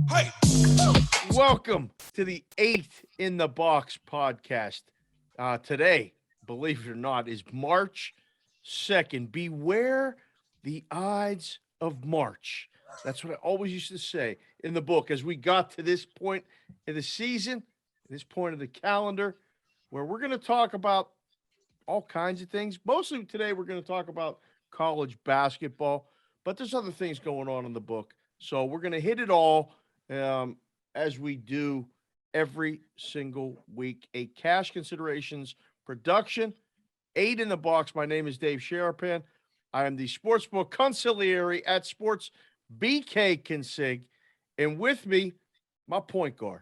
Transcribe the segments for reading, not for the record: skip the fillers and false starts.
Hey. Welcome to the 8th in the Box podcast. Today, believe it or not, is March 2nd. Beware the Ides of March. That's what I always used to say in the book as we got to this point in the season, this point of the calendar, where we're going to talk about all kinds of things. Mostly today, we're going to talk about college basketball, but there's other things going on in the book. So we're going to hit it all as we do every single week. A Cash Considerations production, 8 in the Box. My name is Dave Sharapan. I am the Sportsbook Consigliere at Sports BK Consig. And with me, my point guard.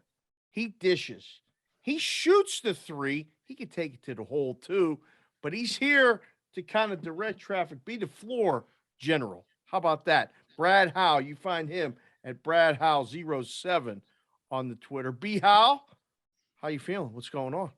He dishes. He shoots the three. He can take it to the hole too, but he's here to kind of direct traffic, be the floor general. How about that? Brad Howe. You find him at Brad Howe07 on the Twitter. B Howe, how you feeling? What's going on?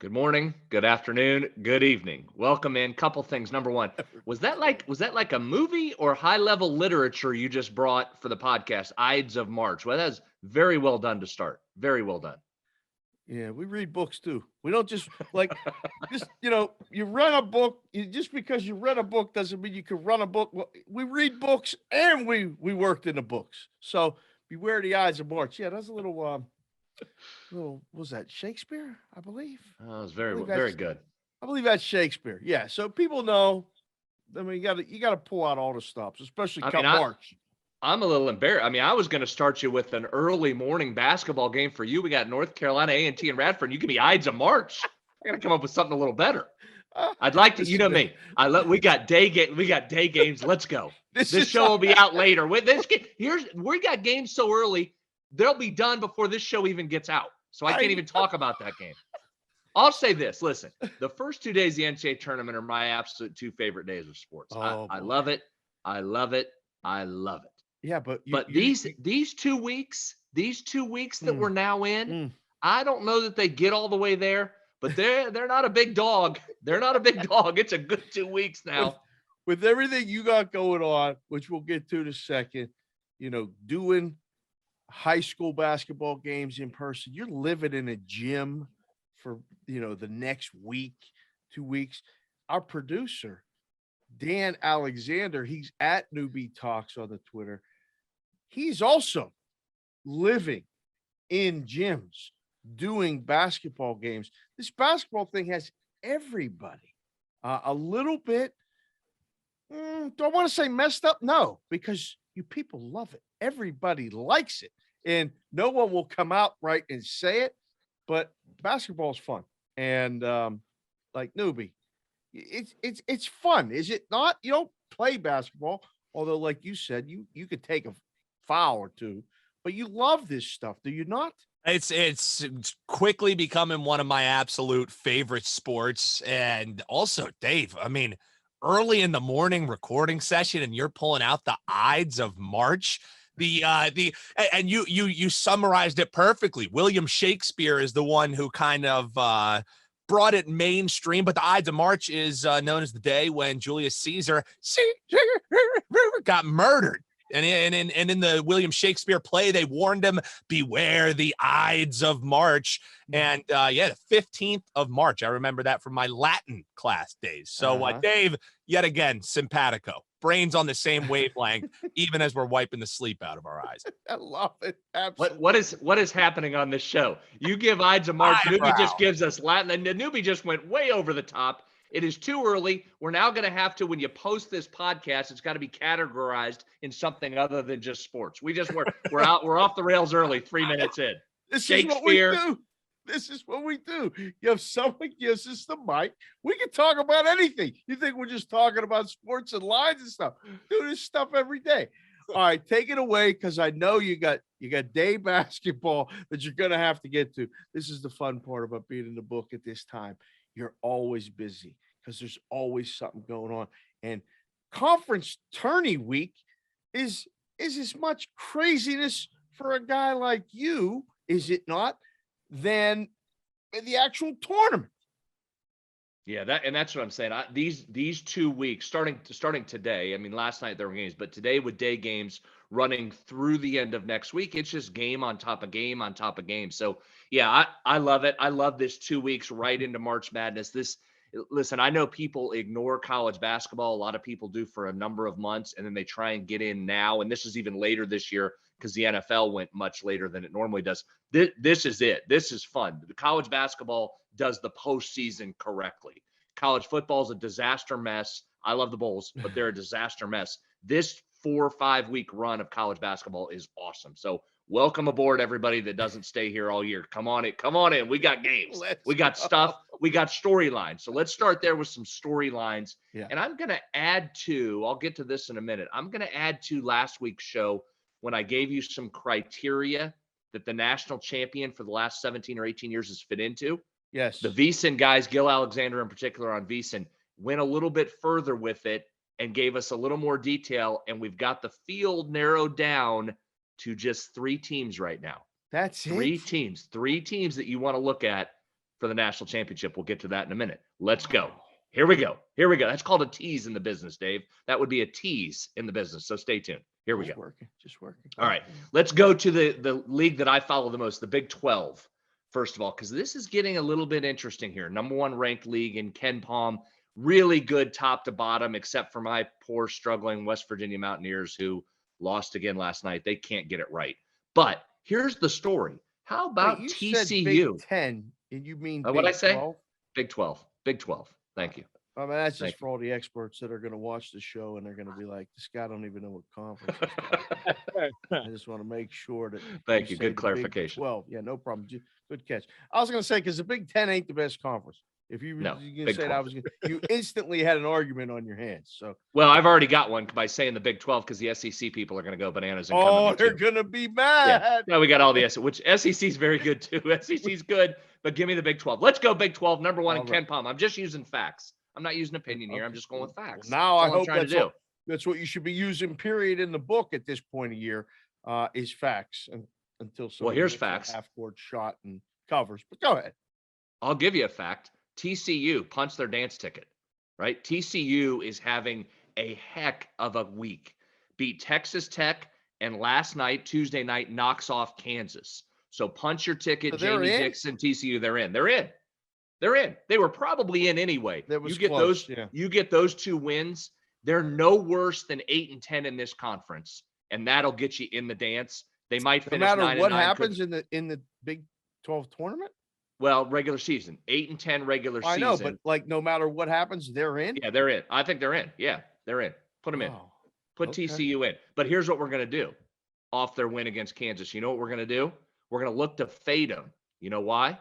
Good morning, good afternoon, good evening. Welcome in. Couple things. Number one, was that like a movie or high-level literature you just brought for the podcast, Ides of March? Well, that's very well done to start. Very well done. Yeah, we read books too. We don't just you run a book. Just because you read a book doesn't mean you can run a book. Well, we read books and we worked in the books. So beware the Ides of March. Yeah, that's a little was that Shakespeare? I believe. Oh, it was very good. I believe that's Shakespeare. Yeah. So people know. I mean, you got to pull out all the stops, especially March. I'm a little embarrassed. I mean, I was going to start you with an early morning basketball game for you. We got North Carolina A&T and Radford. And you give me Ides of March. I got to come up with something a little better. I'd like to, you know me. We got day games. Let's go. This show will be out later. We got games so early, they'll be done before this show even gets out. So I can't even talk about that game. I'll say this. Listen, the first 2 days of the NCAA tournament are my absolute two favorite days of sports. I love it. I love it. I love it. Yeah, but these 2 weeks that we're now in, I don't know that they get all the way there, but they're not a big dog. They're not a big dog. It's a good 2 weeks now. With everything you got going on, which we'll get to in a second, doing high school basketball games in person, you're living in a gym for, the next week, 2 weeks. Our producer, Dan Alexander, he's at Newbie Talks on the Twitter. He's also living in gyms, doing basketball games. This basketball thing has everybody a little bit. Do I want to say messed up? No, because you people love it. Everybody likes it. And no one will come out right and say it, but basketball is fun. And like Newbie, it's fun, is it not? You don't play basketball, although, like you said, you could take a foul or two, but you love this stuff, do you not? It's quickly becoming one of my absolute favorite sports. And also, Dave, I mean, early in the morning recording session, and you're pulling out the Ides of March. And you summarized it perfectly. William Shakespeare is the one who kind of brought it mainstream, but the Ides of March is known as the day when Julius Caesar got murdered. And in the William Shakespeare play, they warned him, beware the Ides of March. And the 15th of March. I remember that from my Latin class days. So Dave, yet again, simpatico. Brains on the same wavelength, even as we're wiping the sleep out of our eyes. I love it. Absolutely. What is happening on this show? You give Ides of March, Newbie just gives us Latin, and the Newbie just went way over the top. It is too early. We're now going to have to, when you post this podcast, it's got to be categorized in something other than just sports. We're off the rails early, 3 minutes in. This is what we do. This is what we do. You have someone gives us the mic. We can talk about anything. You think we're just talking about sports and lines and stuff? Do this stuff every day. All right, take it away, because I know you got day basketball that you're going to have to get to. This is the fun part about being in the book at this time. You're always busy because there's always something going on. And conference tourney week is as much craziness for a guy like you, is it not, than the actual tournament. Yeah, that's what I'm saying. These 2 weeks, starting today. I mean, last night there were games, but today with day games running through the end of next week, it's just game on top of game on top of game. So yeah, I love it. I love this 2 weeks right into March Madness. Listen, I know people ignore college basketball. A lot of people do for a number of months, and then they try and get in now. And this is even later this year because the NFL went much later than it normally does. This is it. This is fun. The college basketball does the postseason correctly. College football is a disaster mess. I love the Bulls, but they're a disaster mess. This 4 or 5 week run of college basketball is awesome. So welcome aboard, everybody that doesn't stay here all year. Come on in. We got games. We got stuff. We got storylines. So let's start there with some storylines. Yeah. And I'm going to add to, I'll get to this in a minute. I'm going to add to last week's show when I gave you some criteria that the national champion for the last 17 or 18 years has fit into. Yes. The VEASAN guys, Gil Alexander in particular on VEASAN, went a little bit further with it and gave us a little more detail. And we've got the field narrowed down to just 3 teams right now. That's three teams that you want to look at for the national championship. We'll get to that in a minute. Let's go. Here we go. That's called a tease in the business, Dave. That would be a tease in the business. So stay tuned. Here we go. Just working. All right. Let's go to the league that I follow the most, the Big 12. First of all, because this is getting a little bit interesting here. Number 1 ranked league in Ken Palm, really good top to bottom, except for my poor struggling West Virginia Mountaineers who lost again last night. They can't get it right. But here's the story. How about you TCU? Said Big 10, and you mean what I say? 12? Big 12. Big 12. Thank you. I mean, that's just for all the experts that are going to watch the show and they're going to be like, this guy don't even know what conference is. I just want to make sure that. Thank you. Good clarification. 12. Yeah, no problem. Good catch. I was going to say, because the Big 10 ain't the best conference. If you were going to say that, you instantly had an argument on your hands. So, well, I've already got one by saying the Big 12 because the SEC people are going to go bananas. And they're going to be mad. Yeah. No, we got all the SEC, which SEC is very good too. SEC is good, but give me the Big 12. Let's go Big 12, number 1 in Ken Palm. I'm just using facts. I'm not using opinion here. I'm just going with facts. Well, now I hope that's what you should be using. Period in the book at this point of year is facts until. Well, here's facts. Half-court shot and covers. But go ahead. I'll give you a fact. TCU punched their dance ticket, right? TCU is having a heck of a week. Beat Texas Tech, and last night, Tuesday night, knocks off Kansas. So punch your ticket, so Jamie Dixon, TCU. They're in. They were probably in anyway. You get those 2 wins. They're no worse than 8-10 in this conference, and that'll get you in the dance. They might finish 9-9. No matter what happens in the Big 12 tournament. Well, regular season, 8-10 regular season. I know, but like no matter what happens, they're in. Yeah, they're in. I think they're in. Yeah, they're in. Put them in. Put TCU in. But here's what we're going to do off their win against Kansas. You know what we're going to do? We're going to look to fade them. You know why?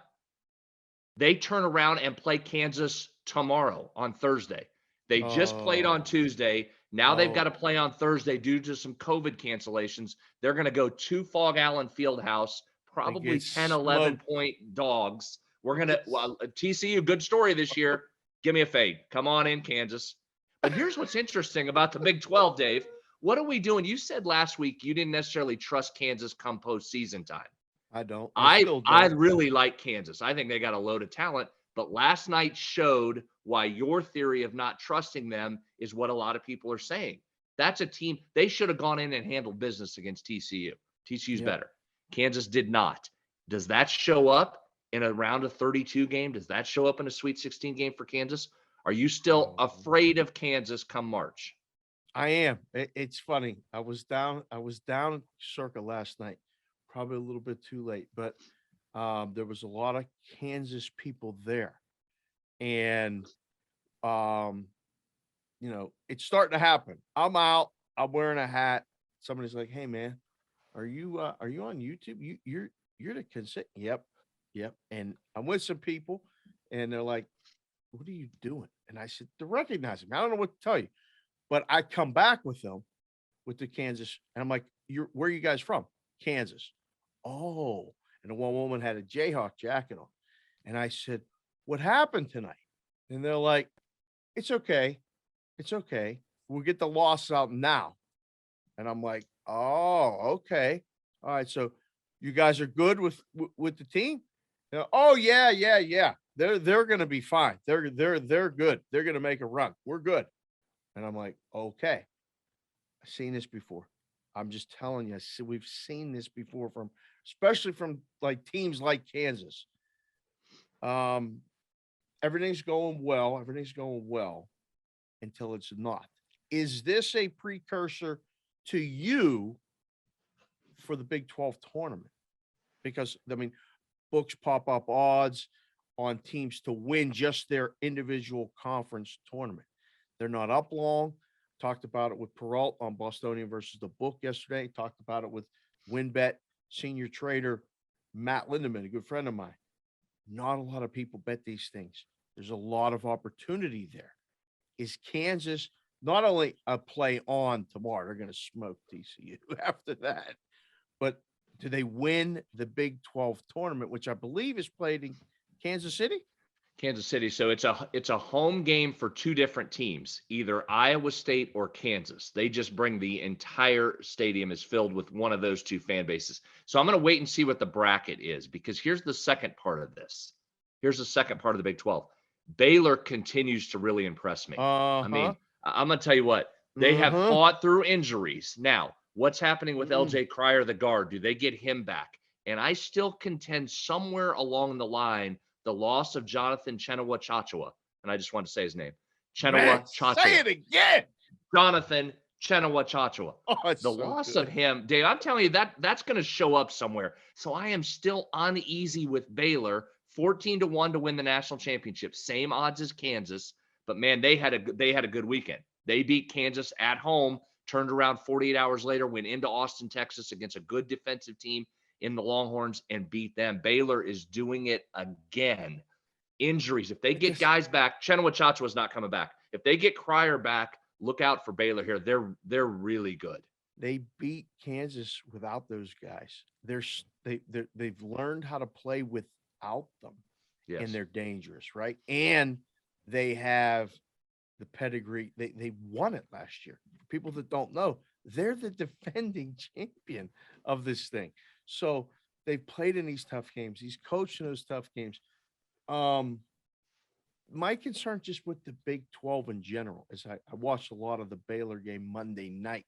They turn around and play Kansas tomorrow on Thursday. They just played on Tuesday. Now they've got to play on Thursday due to some COVID cancellations. They're going to go to Fog Allen Fieldhouse, probably 10, 11-point dogs. We're going to TCU, good story this year. Give me a fade. Come on in, Kansas. But here's what's interesting about the Big 12, Dave. What are we doing? You said last week you didn't necessarily trust Kansas come postseason time. I don't. I really like Kansas. I think they got a load of talent. But last night showed why your theory of not trusting them is what a lot of people are saying. That's a team. They should have gone in and handled business against TCU. TCU's better. Kansas did not. Does that show up in a round of 32 game? Does that show up in a Sweet 16 game for Kansas? Are you still afraid of Kansas come March? I am. It's funny. I was down circa last night, probably a little bit too late, but there was a lot of Kansas people there. And, it's starting to happen. I'm out. I'm wearing a hat. Somebody's like, "Hey, man, are you on YouTube? You're the Consigliere." Yep. And I'm with some people, and they're like, "What are you doing?" And I said, "To recognize him. I don't know what to tell you." But I come back with them, with the Kansas, and I'm like, where are you guys from? Kansas. Oh, and the one woman had a Jayhawk jacket on. And I said, "What happened tonight?" And they're like, "It's okay. It's okay. We'll get the loss out now." And I'm like, "Oh, okay. All right. So you guys are good with the team?" "Oh, yeah. they're going to be fine. They're good. They're going to make a run. We're good. And I'm like, okay, I've seen this before. I'm just telling you, we've seen this before especially from like teams like Kansas. Everything's going well. Everything's going well until it's not. Is this a precursor to you for the Big 12 tournament? Because, I mean, books pop up odds on teams to win just their individual conference tournament. They're not up long. Talked about it with Peralt on Bostonian versus the book yesterday. Talked about it with WinBet senior trader Matt Lindeman, a good friend of mine. Not a lot of people bet these things. There's a lot of opportunity there. Is Kansas not only a play on tomorrow, they're going to smoke TCU after that, but do they win the Big 12 tournament, which I believe is played in Kansas City? Kansas City. So it's a home game for two different teams, either Iowa State or Kansas. They just bring the entire stadium is filled with one of those two fan bases. So I'm going to wait and see what the bracket is, because here's the second part of this. Here's the second part of the Big 12. Baylor continues to really impress me. I mean, I'm going to tell you what, they have fought through injuries. Now, what's happening with LJ Cryer, the guard? Do they get him back? And I still contend somewhere along the line, the loss of Jonathan Chenoweth Chachua, and I just want to say his name, Chenoweth Chachua. Say it again. Jonathan Chenoweth Chachua. Oh, the loss of him, Dave, I'm telling you, that's going to show up somewhere. So I am still uneasy with Baylor, 14-1 to win the national championship. Same odds as Kansas, but man, they had a good weekend. They beat Kansas at home, turned around 48 hours later, went into Austin, Texas against a good defensive team in the Longhorns and beat them. Baylor is doing it again. Injuries. If they get guys back, Chenoweth Chachua is not coming back. If they get Cryer back, look out for Baylor here. They're really good. They beat Kansas without those guys. They've learned how to play without them. Yes. And they're dangerous, right? And they have the pedigree. They won it last year. For people that don't know, they're the defending champion of this thing. So they've played in these tough games. He's coached in those tough games. My concern just with the Big 12 in general is I watched a lot of the Baylor game Monday night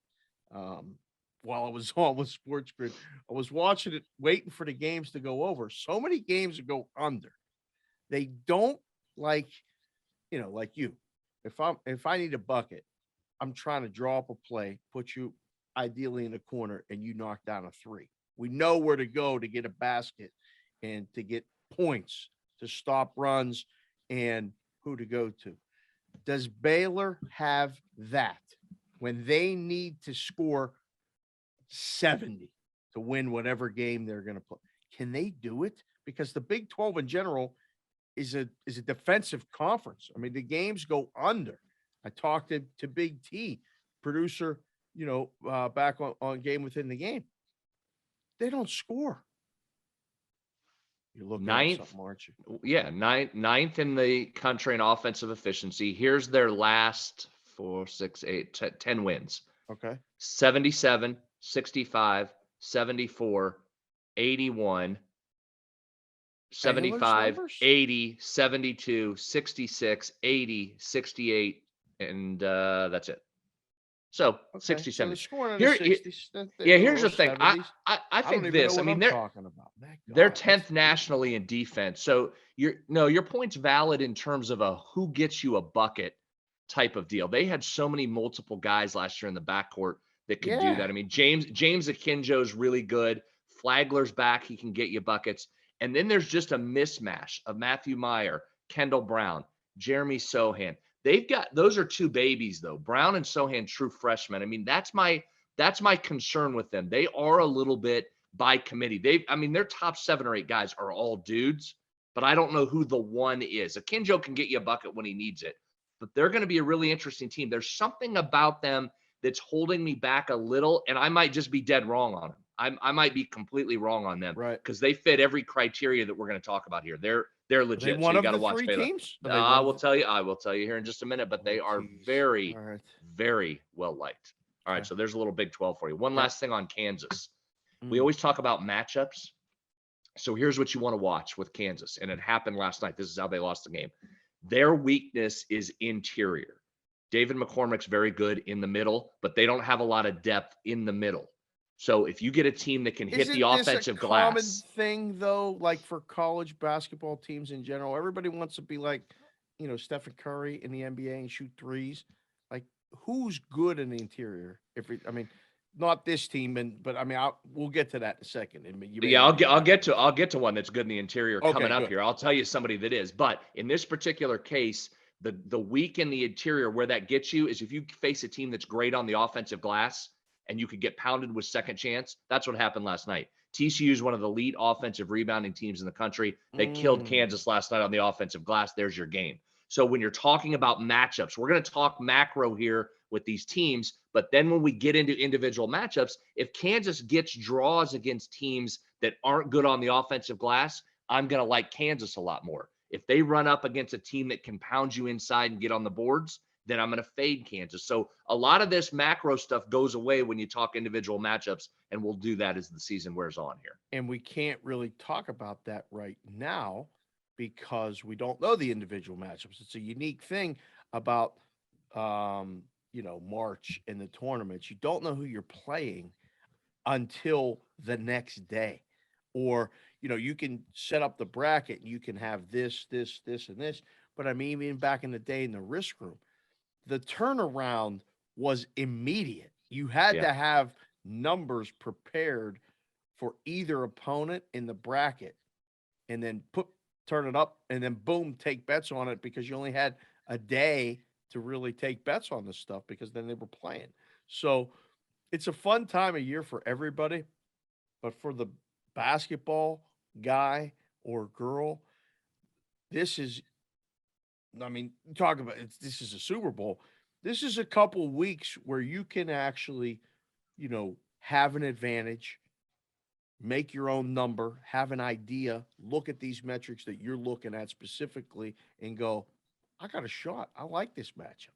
while I was on with Sports Grid. I was watching it, waiting for the games to go over. So many games go under. They don't like you. If I need a bucket, I'm trying to draw up a play, put you ideally in a corner, and you knock down a three. We know where to go to get a basket and to get points, to stop runs, and who to go to. Does Baylor have that when they need to score 70 to win whatever game they're going to play? Can they do it? Because the Big 12 in general is a defensive conference. I mean, the games go under. I talked to Big T, producer, back on Game Within the Game. They don't score. You're looking at something, aren't you? Yeah, ninth in the country in offensive efficiency. Here's their last 10 wins. Okay. 77, 65, 74, 81, 75, 80, 72, 66, 80, 68, and that's it. So 67. So here's the thing. I think this. I mean, they're 10th nationally in defense. So your point's valid in terms of a who gets you a bucket type of deal. They had so many multiple guys last year in the backcourt that could do that. I mean, James Akinjo's really good. Flagler's back; he can get you buckets. And then there's just a mismatch of Matthew Meyer, Kendall Brown, Jeremy Sohan. Those are two babies though. Brown and Sohan, true freshmen. I mean, that's my concern with them. They are a little bit by committee. Their top 7 or 8 guys are all dudes, but I don't know who the one is. Akinjo can get you a bucket when he needs it, but they're going to be a really interesting team. There's something about them that's holding me back a little, and I might just be dead wrong on them. I might be completely wrong on them, right? Because they fit every criteria that we're going to talk about here. They're legit. So you got to watch Baylor. Teams? I will tell you here in just a minute, but they are very, very well liked. All right, so there's a little Big 12 for you. One last thing on Kansas. We always talk about matchups, So here's what you want to watch with Kansas, and it happened last night. This is how they lost the game. Their weakness is interior. David McCormick's very good in the middle, but they don't have a lot of depth in the middle. So if you get a team that can hit the Isn't this a offensive common glass, thing though? Like for college basketball teams in general, everybody wants to be like, Stephen Curry in the NBA and shoot threes. Like, who's good in the interior? Not this team, but we'll get to that in a second. And you may yeah, not I'll have get to one that's good in the interior coming Okay, up good. here. I'll tell you somebody that is. But in this particular case, the weak in the interior, where that gets you is if you face a team that's great on the offensive glass and you could get pounded with second chance. That's what happened last night. TCU is one of the elite offensive rebounding teams in the country. They killed Kansas last night on the offensive glass. There's your game. So when you're talking about matchups, we're going to talk macro here with these teams. But then when we get into individual matchups, if Kansas gets draws against teams that aren't good on the offensive glass, I'm going to like Kansas a lot more. If they run up against a team that can pound you inside and get on the boards, then I'm going to fade Kansas. So a lot of this macro stuff goes away when you talk individual matchups, and we'll do that as the season wears on here. And we can't really talk about that right now because we don't know the individual matchups. It's a unique thing about March in the tournaments. You don't know who you're playing until the next day. Or, you can set up the bracket and you can have this, this, this, and this. But even back in the day in the risk room, the turnaround was immediate. You had to have numbers prepared for either opponent in the bracket and then turn it up and then boom, take bets on it because you only had a day to really take bets on this stuff because then they were playing. So it's a fun time of year for everybody, but for the basketball guy or girl, this is, talk about it, this is a Super Bowl. This is a couple weeks where you can actually, have an advantage, make your own number, have an idea, look at these metrics that you're looking at specifically and go, I got a shot. I like this matchup.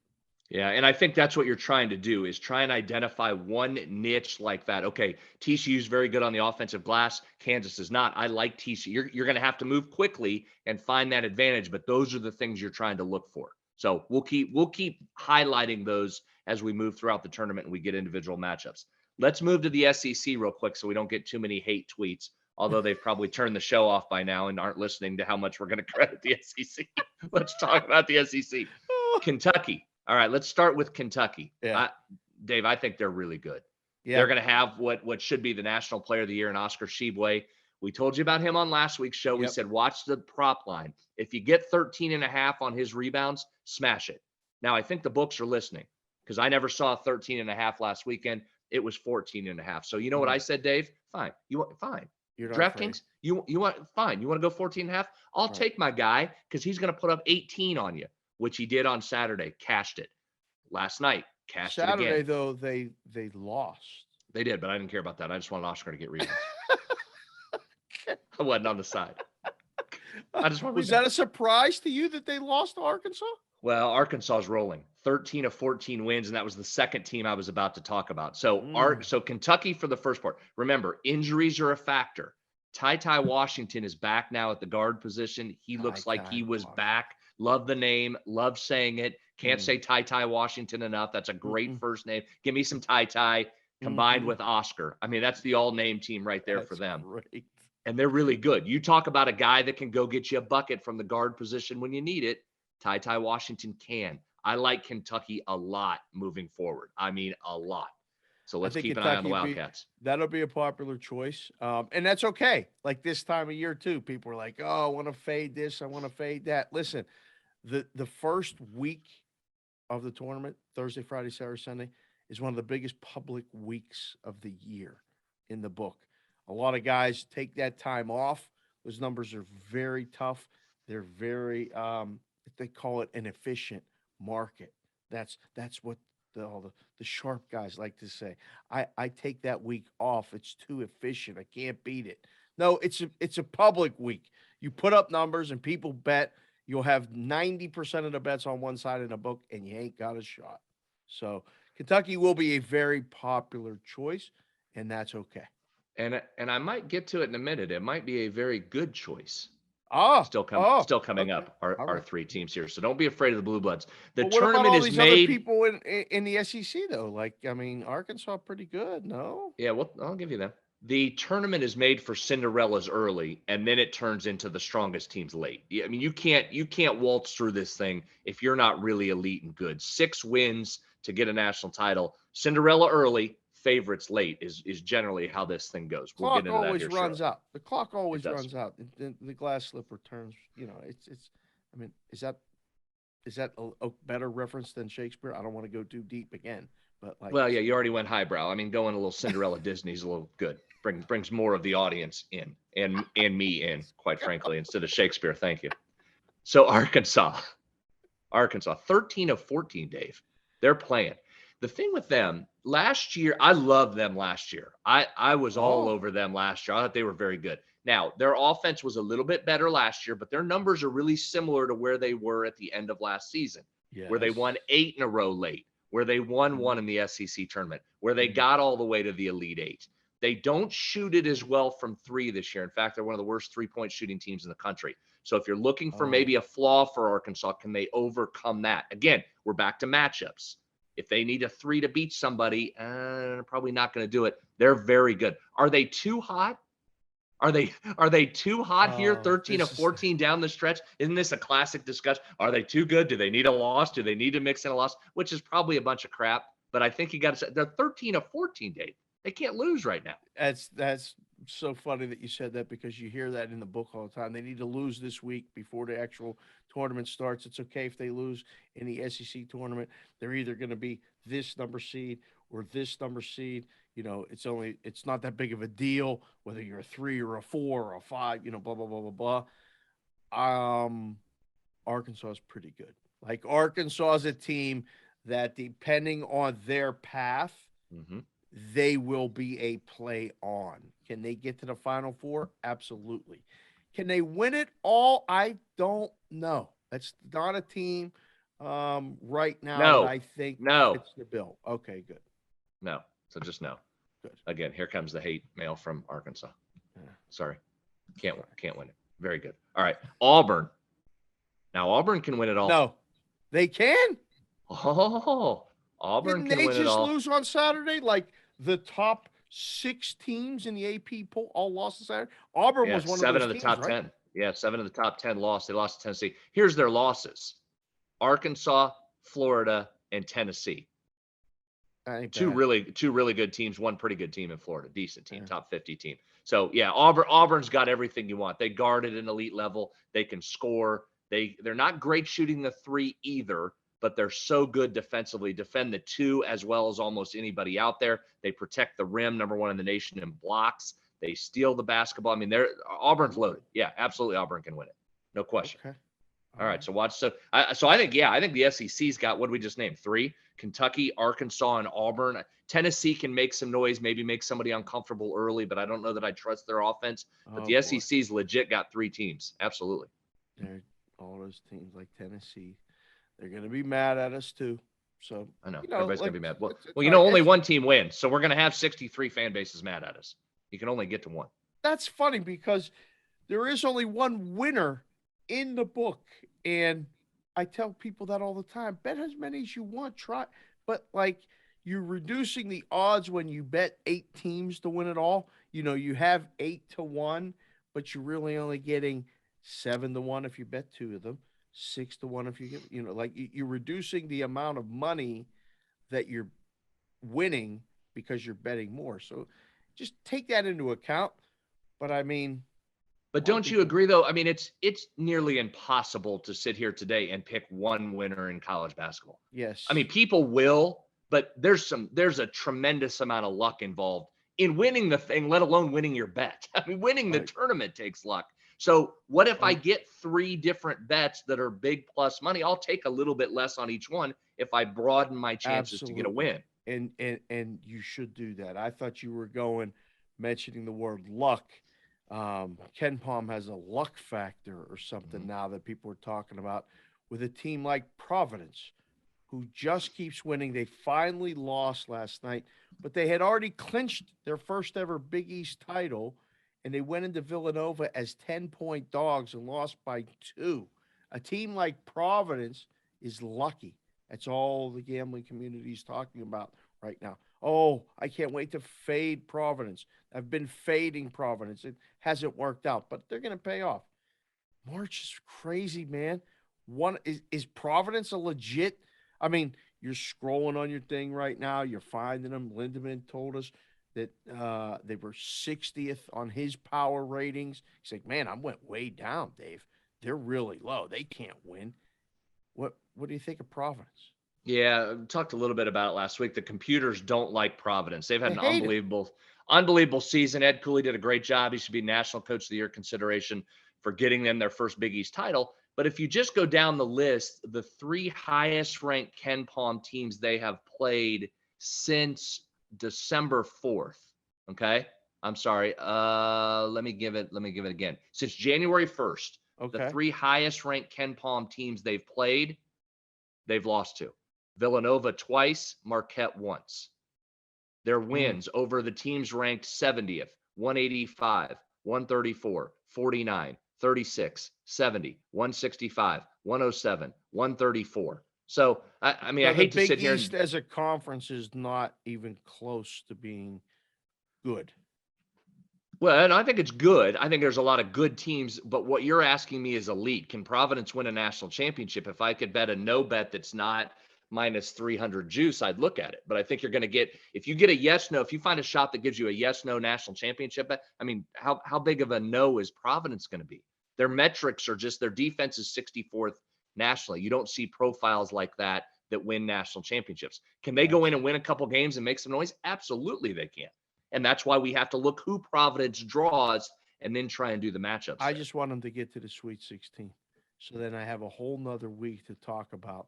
Yeah, and I think that's what you're trying to do is try and identify one niche like that. Okay, TCU is very good on the offensive glass. Kansas is not. I like TCU. You're going to have to move quickly and find that advantage, but those are the things you're trying to look for. So we'll keep highlighting those as we move throughout the tournament and we get individual matchups. Let's move to the SEC real quick so we don't get too many hate tweets, although they've probably turned the show off by now and aren't listening to how much we're going to credit the SEC. Let's talk about the SEC. Kentucky. All right, let's start with Kentucky. Yeah. Dave, I think they're really good. Yeah. They're going to have what should be the National Player of the Year in Oscar Tshiebwe. We told you about him on last week's show. We said, watch the prop line. If you get 13.5 on his rebounds, smash it. Now, I think the books are listening because I never saw 13.5 last weekend. It was 14.5. So you know what I said, Dave? Fine. Fine. DraftKings, you want fine. You want to go 14.5? I'll take my guy because he's going to put up 18 on you, which he did on Saturday. Cashed it. Last night, cashed it again. Saturday, though, they lost. They did, but I didn't care about that. I just wanted Oscar to get rebounds. I wasn't on the side. I just want Was that a surprise to you that they lost to Arkansas? Well, Arkansas is rolling 13 of 14 wins, and that was the second team I was about to talk about. So, so Kentucky for the first part. Remember, injuries are a factor. Ty Washington is back now at the guard position. He looks like he was back. Love the name. Love saying it. Can't say Ty Washington enough. That's a great first name. Give me some Ty combined with Oscar. That's the all-name team right there for them. Great. And they're really good. You talk about a guy that can go get you a bucket from the guard position when you need it. Ty Washington can. I like Kentucky a lot moving forward. A lot. So let's keep an eye on the Wildcats. That'll be a popular choice. And that's okay. Like this time of year, too. People are like, oh, I want to fade this. I want to fade that. Listen, the first week of the tournament, Thursday, Friday, Saturday, Sunday, is one of the biggest public weeks of the year in the book. A lot of guys take that time off. Those numbers are very tough. They're very, they call it an efficient market. That's what all the sharp guys like to say. I take that week off. It's too efficient. I can't beat it. No, it's a public week. You put up numbers and people bet. You'll have 90% of the bets on one side of the book, and you ain't got a shot. So Kentucky will be a very popular choice, and that's okay. And I might get to it in a minute. It might be a very good choice. Still Coming okay. up are All our right. 3 teams here. So don't be afraid of the Blue Bloods. The But what about tournament all is these other made. people in the SEC though? Like, I mean, Arkansas pretty good, no? Yeah, well, I'll give you that. The tournament is made for Cinderellas early, and then it turns into the strongest teams late. I mean, you can't waltz through this thing if you're not really elite and good. 6 wins to get a national title. Cinderella early, favorites late is generally how this thing goes. We'll get Clock into that always here runs shortly. out. The clock It always does. runs out. The glass slipper turns. You know, it's. I mean, is that a better reference than Shakespeare? I don't want to go too deep again, but like, Well, yeah, you already went highbrow. I mean, going a little Cinderella Disney's a little good. Brings more of the audience in and me in, quite frankly, instead of Shakespeare. Thank you. So Arkansas, 13 of 14, Dave. They're playing. The thing with them last year, I loved them last year. I was all oh, over them last year. I thought they were very good. Now, their offense was a little bit better last year, but their numbers are really similar to where they were at the end of last season, where they yes. won 8 in a row late, where they won one in Mhm. the SEC tournament, where they Mhm. got all the way to the Elite Eight. They don't shoot it as well from 3 this year. In fact, they're one of the worst 3-point shooting teams in the country. So if you're looking for Oh, maybe a flaw for Arkansas, can they overcome that? Again, we're back to matchups. If they need a 3 to beat somebody, probably not going to do it. They're very good. Are they too hot? Are they too hot here? 13 of this is 14 down the stretch. Isn't this a classic discussion? Are they too good? Do they need a loss? Do they need to mix in a loss? Which is probably a bunch of crap. But I think you got to say they're 13 of 14, Dave. They can't lose right now. that's so funny that you said that because you hear that in the book all the time. They need to lose this week before the actual tournament starts. It's okay if they lose in the SEC tournament. They're either going to be this number seed or this number seed. You know, it's not that big of a deal whether you're a 3 or a 4 or a 5. You know, blah blah blah blah blah. Arkansas is pretty good. Like Arkansas is a team that, depending on their path, Mm-hmm. they will be a play on. Can they get to the Final Four? Absolutely. Can they win it all? I don't know. That's not a team right now that No, I think no, fits the bill. Okay, good. no. So just no. Good. Again, here comes the hate mail from Arkansas. Yeah. Sorry. All right. Can't win it. Very good. All right. Auburn. Now Auburn can win it all. No, they can. Oh, Auburn Didn't can they win it just all. lose on Saturday? Like the top 6 teams in the AP poll all lost on Saturday. Auburn Yeah, was one of 7 those of the teams, top right? 10. Yeah, 7 of the top 10 lost. They lost to Tennessee. Here's their losses: Arkansas, Florida, and Tennessee. That ain't Two bad. really good teams. One pretty good team in Florida, decent team, Yeah. top 50 team. So yeah, Auburn's got everything you want. They guard at an elite level. They can score. They're not great shooting the 3 either, but they're so good defensively. Defend the 2 as well as almost anybody out there. They protect the rim, number 1 in the nation in blocks. They steal the basketball. I mean, Auburn's loaded. Yeah, absolutely, Auburn can win it, no question. Okay. All right, so watch. I think the SEC's got, what did we just name? 3: Kentucky, Arkansas, and Auburn. Tennessee can make some noise, maybe make somebody uncomfortable early, but I don't know that I trust their offense. But Oh the boy. SEC's legit got 3 teams. Absolutely. They're all those teams like Tennessee. They're going to be mad at us too. So, I know you know, everybody's like gonna be mad. Well, it's well, all right. only one team wins, so we're gonna have 63 fan bases mad at us. You can only get to one. That's funny because there is only one winner in the book. And I tell people that all the time. Bet as many as you want. Try. But like you're reducing the odds when you bet 8 teams to win it all. You know, you have 8 to 1, but you're really only getting 7 to 1 if you bet 2 of them, 6 to 1 if you get, you know, like you're reducing the amount of money that you're winning because you're betting more. So just take that into account. But I mean, But a lot of don't you people, agree, though? I mean, it's nearly impossible to sit here today and pick one winner in college basketball. I yes, mean, people will, but there's a tremendous amount of luck involved in winning the thing, let alone winning your bet. I mean, winning the right. tournament takes luck. So what if I And get 3 different bets that are big plus money? I'll take a little bit less on each one if I broaden my chances to get a absolutely. win. And you should do that. I thought you were going mentioning the word luck. Ken Palm has a luck factor or something Mhm. now that people are talking about with a team like Providence, who just keeps winning. They finally lost last night, but they had already clinched their first ever Big East title, and they went into Villanova as 10-point dogs and lost by 2. A team like Providence is lucky. That's all the gambling community is talking about right now. Oh, I can't wait to fade Providence. I've been fading Providence. It hasn't worked out, but they're going to pay off. March is crazy, man. One is Providence a legit? I mean, you're scrolling on your thing right now. You're finding them. Lindemann told us that they were 60th on his power ratings. He's like, man, I went way down, Dave. They're really low. They can't win. What do you think of Providence? Yeah, talked a little bit about it last week. The computers don't like Providence. They've had They an hate it. unbelievable season. Ed Cooley did a great job. He should be National Coach of the Year consideration for getting them their first Big East title. But if you just go down the list, the 3 highest ranked Ken Palm teams they have played since December 4th. Okay. I'm sorry. Let me give it again. Since January 1st, the Okay. 3 highest ranked Ken Palm teams they've played, they've lost to. Villanova twice, Marquette once. Their wins over the teams ranked 70th, 185, 134, 49, 36, 70, 165, 107, 134. So, I mean, So I the hate to Big sit here East as a conference is not even close to being good. well, and I think it's good. I think there's a lot of good teams, but what you're asking me is elite. Can Providence win a national championship? If I could bet a no bet that's not minus 300 juice, I'd look at it. But I think you're going to get, if you get a yes, no, if you find a shop that gives you a yes, no national championship bet, I mean, how big of a no is Providence going to be? Their metrics are just, their defense is 64th nationally. You don't see profiles like that win national championships. Can they go in and win a couple games and make some noise? Absolutely they can. And that's why we have to look who Providence draws and then try and do the matchups. I just want them to get to the Sweet 16. So then I have a whole nother week to talk about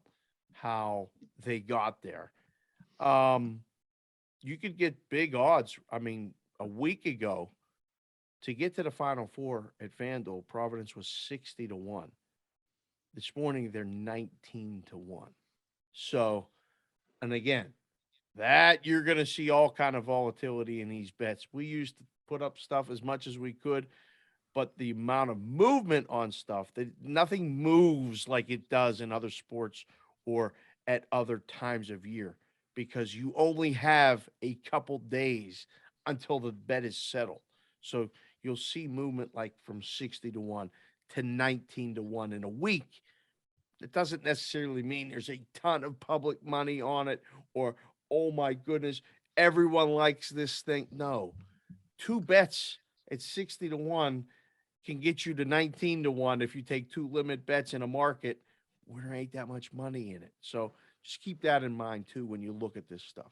how they got there. You could get big odds. I mean, a week ago, to get to the Final Four at FanDuel, Providence was 60-1. This morning, they're 19-1. So, and again, that you're going to see all kind of volatility in these bets. We used to put up stuff as much as we could, but the amount of movement on stuff, that nothing moves like it does in other sports or at other times of year, because you only have a couple days until the bet is settled. So you'll see movement like from 60-1 to 19-1 in a week. It doesn't necessarily mean there's a ton of public money on it, or oh my goodness, everyone likes this thing. No, 2 bets at 60-1 can get you to 19-1 if you take 2 limit bets in a market where there ain't that much money in it. So just keep that in mind too when you look at this stuff.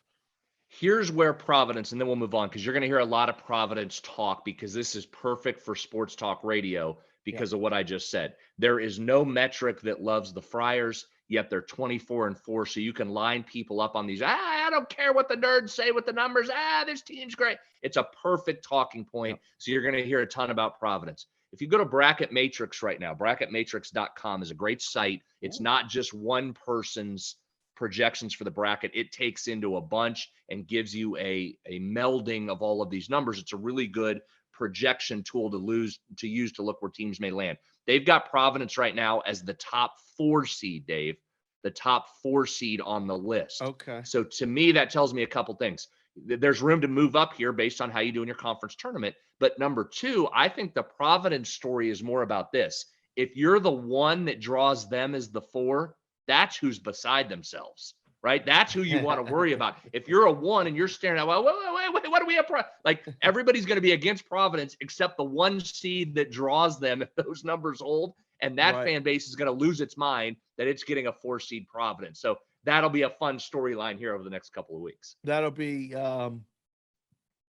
Here's where Providence, and then we'll move on because you're going to hear a lot of Providence talk, because this is perfect for sports talk radio because of what I just said. There is no metric that loves the Friars, yet they're 24-4. So you can line people up on these. I don't care what the nerds say with the numbers. This team's great. It's a perfect talking point. So you're going to hear a ton about Providence. If you go to Bracket Matrix right now, bracketmatrix.com is a great site. It's not just one person's projections for the bracket. It takes into a bunch and gives you a melding of all of these numbers. It's a really good projection tool to use to look where teams may land. They've got Providence right now as the top 4 seed, Dave, the top 4 seed on the list. Okay. So to me, that tells me a couple things. There's room to move up here based on how you do in your conference tournament. But number 2, I think the Providence story is more about this. If you're the one that draws them as the 4, that's who's beside themselves, right? That's who you want to worry about. If you're a 1 and you're staring at, well, wait, what do we have? Like, everybody's going to be against Providence except the 1 seed that draws them if those numbers hold. And that fan base is going to lose its mind that it's getting a 4 seed Providence. So that'll be a fun storyline here over the next couple of weeks. That'll be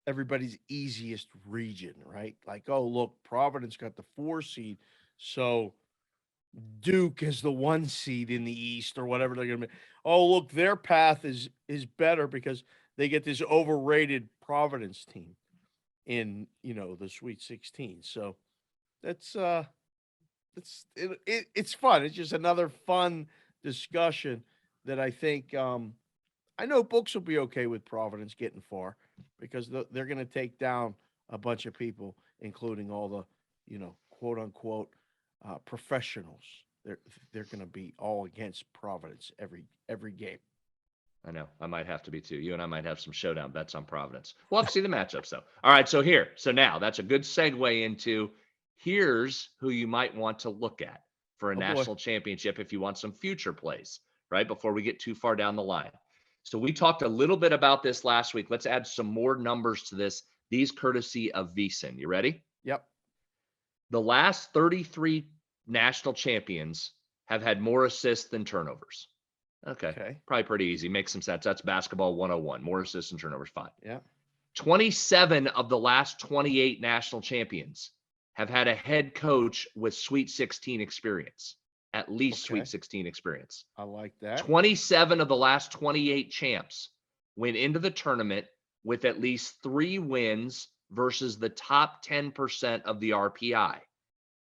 everybody's easiest region, right? Like, oh, look, Providence got the 4 seed. So Duke is the 1 seed in the East or whatever they're going to be. Oh, look, their path is better because they get this overrated Providence team in, the Sweet 16. So that's it's fun. It's just another fun discussion that I think I know books will be okay with Providence getting far because they're going to take down a bunch of people, including all the, quote unquote professionals. They're going to be all against Providence every game. I know. I might have to be too. You and I might have some showdown bets on Providence. We'll have to see the matchups, though. All right. So now that's a good segue into here's who you might want to look at for a national championship if you want some future plays, right? Before we get too far down the line. So we talked a little bit about this last week. Let's add some more numbers to this. These courtesy of VSiN. You ready? Yep. The last 33 national champions have had more assists than turnovers. Okay. Probably pretty easy. Makes some sense. That's basketball 101. More assists and turnovers, fine. Yeah. 27 of the last 28 national champions have had a head coach with Sweet 16 experience, at least Sweet 16 experience. I like that. 27 of the last 28 champs went into the tournament with at least 3 wins versus the top 10% of the RPI.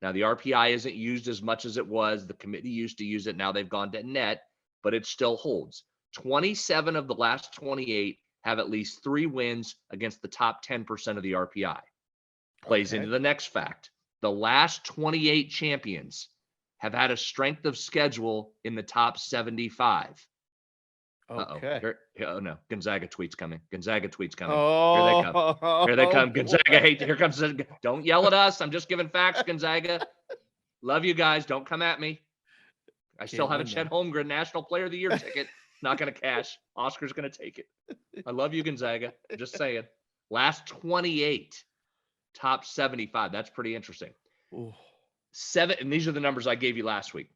Now, the RPI isn't used as much as it was. The committee used to use it. Now they've gone to net, but it still holds. 27 of the last 28 have at least 3 wins against the top 10% of the RPI. Plays into the next fact. The last 28 champions have had a strength of schedule in the top 75. Okay. Oh no, Gonzaga tweets coming. Gonzaga tweets coming. Oh, Here they come. Gonzaga hate. Here comes. Don't yell at us. I'm just giving facts, Gonzaga. Love you guys. Don't come at me. I still have a Chet Holmgren National Player of the Year ticket. Not going to cash. Oscar's going to take it. I love you, Gonzaga. Just saying. Last 28, top 75. That's pretty interesting. Ooh. 7, and these are the numbers I gave you last week.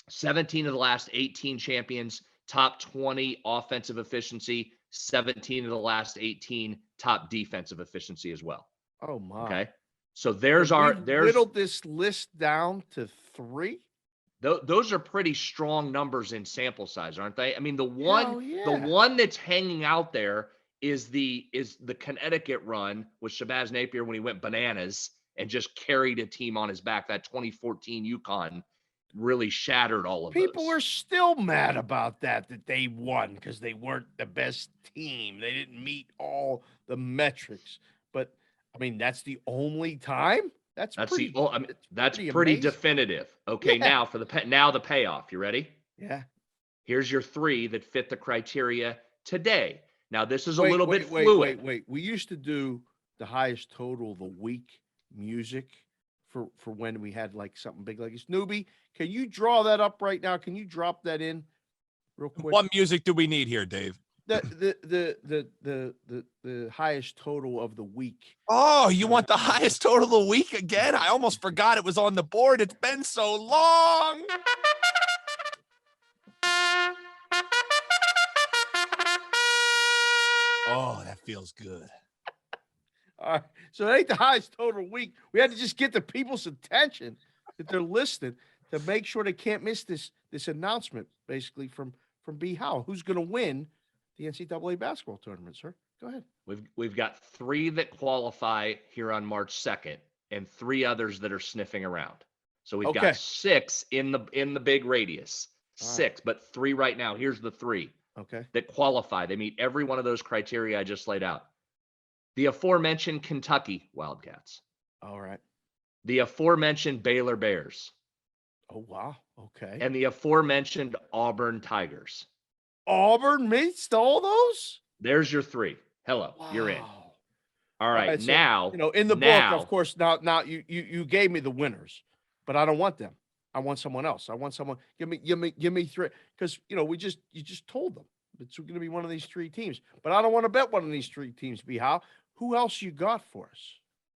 17 of the last 18 champions, top 20 offensive efficiency. 17 of the last 18 top defensive efficiency as well. Oh my. Okay. So there's whittled this list down to 3. Those are pretty strong numbers in sample size, aren't they? I mean, the one that's hanging out there is the Connecticut run with Shabazz Napier when he went bananas and just carried a team on his back. That 2014 UConn really shattered all of People those. are still mad about that they won because they weren't the best team. They didn't meet all the metrics. But I mean, that's the only time. That's pretty definitive. Okay, now for the payoff. You ready? Yeah. Here's your 3 that fit the criteria today. Now this is a little bit fluid. Wait. We used to do the highest total of the week music for when we had like something big like this. Newbie, can you draw that up right now? Can you drop that in real quick? What music do we need here, Dave? The highest total of the week. Oh, you want the highest total of the week again? I almost forgot it was on the board. It's been so long. Oh, that feels good. All right. So it ain't the highest total week. We had to just get the people's attention that they're listening to make sure they can't miss this announcement, basically from B. Howe, who's going to win the NCAA basketball tournament, sir. Go ahead. We've got 3 that qualify here on March 2nd and 3 others that are sniffing around. So we've got 6 in the big radius. 6, but 3 right now. Here's the 3 that qualify. They meet every one of those criteria I just laid out. The aforementioned Kentucky Wildcats. All right. The aforementioned Baylor Bears. Oh, wow. Okay. And the aforementioned Auburn Tigers. Auburn meets all those? There's your 3. Hello, you're in. All right, so, now in the book, of course. Now you gave me the winners, but I don't want them. I want someone else. I want someone. Give me 3 because you just told them it's going to be one of these 3 teams. But I don't want to bet one of these 3 teams. Be how? Who else you got for us?